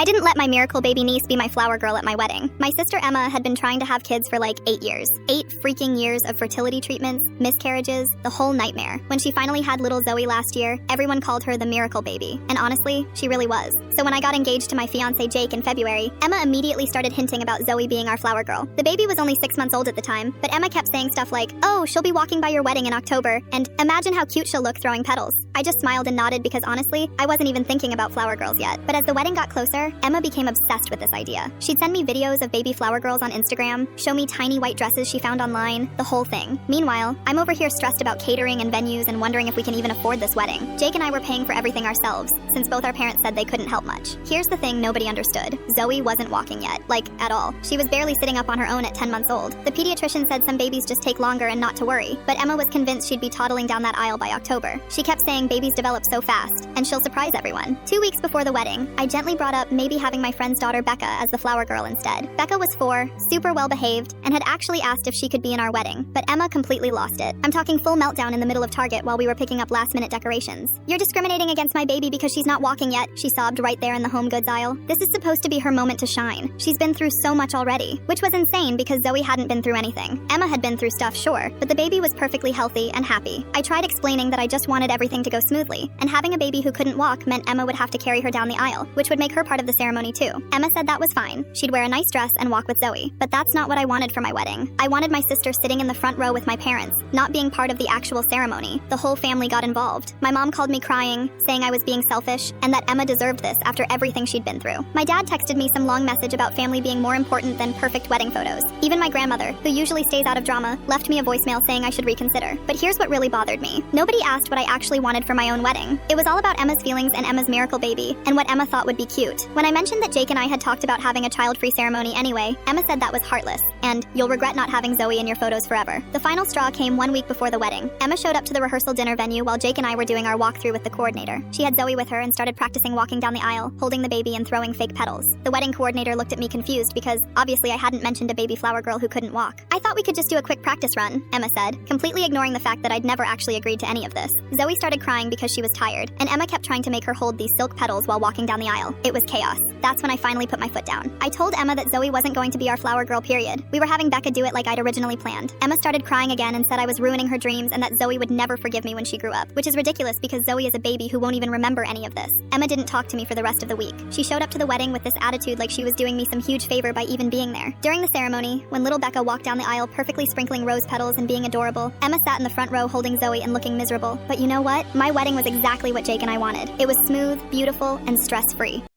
I didn't let my miracle baby niece be my flower girl at my wedding. My sister Emma had been trying to have kids for like 8 years. 8 freaking years of fertility treatments, miscarriages, the whole nightmare. When she finally had little Zoe last year, everyone called her the miracle baby. And honestly, she really was. So when I got engaged to my fiancé Jake in February, Emma immediately started hinting about Zoe being our flower girl. The baby was only 6 months old at the time, but Emma kept saying stuff like, "Oh, she'll be walking by your wedding in October," and "Imagine how cute she'll look throwing petals." I just smiled and nodded because honestly, I wasn't even thinking about flower girls yet. But as the wedding got closer, Emma became obsessed with this idea. She'd send me videos of baby flower girls on Instagram, show me tiny white dresses she found online, the whole thing. Meanwhile, I'm over here stressed about catering and venues and wondering if we can even afford this wedding. Jake and I were paying for everything ourselves, since both our parents said they couldn't help much. Here's the thing nobody understood. Zoe wasn't walking yet, like, at all. She was barely sitting up on her own at 10 months old. The pediatrician said some babies just take longer and not to worry, but Emma was convinced she'd be toddling down that aisle by October. She kept saying babies develop so fast, and she'll surprise everyone. 2 weeks before the wedding, I gently brought up maybe having my friend's daughter Becca as the flower girl instead. Becca was 4, super well behaved, and had actually asked if she could be in our wedding, but Emma completely lost it. I'm talking full meltdown in the middle of Target while we were picking up last-minute decorations. "You're discriminating against my baby because she's not walking yet," she sobbed right there in the home goods aisle. This is supposed to be her moment to shine. She's been through so much already, which was insane because Zoe hadn't been through anything. Emma had been through stuff, sure, but the baby was perfectly healthy and happy. I tried explaining that I just wanted everything to go smoothly, and having a baby who couldn't walk meant Emma would have to carry her down the aisle, which would make her part of the ceremony too. Emma said that was fine. She'd wear a nice dress and walk with Zoe. But that's not what I wanted for my wedding. I wanted my sister sitting in the front row with my parents, not being part of the actual ceremony. The whole family got involved. My mom called me crying, saying I was being selfish, and that Emma deserved this after everything she'd been through. My dad texted me some long message about family being more important than perfect wedding photos. Even my grandmother, who usually stays out of drama, left me a voicemail saying I should reconsider. But here's what really bothered me. Nobody asked what I actually wanted for my own wedding. It was all about Emma's feelings and Emma's miracle baby, and what Emma thought would be cute. When I mentioned that Jake and I had talked about having a child-free ceremony anyway, Emma said that was heartless, and "You'll regret not having Zoe in your photos forever." The final straw came 1 week before the wedding. Emma showed up to the rehearsal dinner venue while Jake and I were doing our walkthrough with the coordinator. She had Zoe with her and started practicing walking down the aisle, holding the baby and throwing fake petals. The wedding coordinator looked at me confused because obviously I hadn't mentioned a baby flower girl who couldn't walk. "I thought we could just do a quick practice run," Emma said, completely ignoring the fact that I'd never actually agreed to any of this. Zoe started crying because she was tired, and Emma kept trying to make her hold these silk petals while walking down the aisle. It was chaos. That's when I finally put my foot down. I told Emma that Zoe wasn't going to be our flower girl, period. We were having Becca do it like I'd originally planned. Emma started crying again and said I was ruining her dreams and that Zoe would never forgive me when she grew up, which is ridiculous because Zoe is a baby who won't even remember any of this. Emma didn't talk to me for the rest of the week. She showed up to the wedding with this attitude like she was doing me some huge favor by even being there. During the ceremony, when little Becca walked down the aisle perfectly sprinkling rose petals and being adorable, Emma sat in the front row holding Zoe and looking miserable. But you know what? My wedding was exactly what Jake and I wanted. It was smooth, beautiful, and stress-free.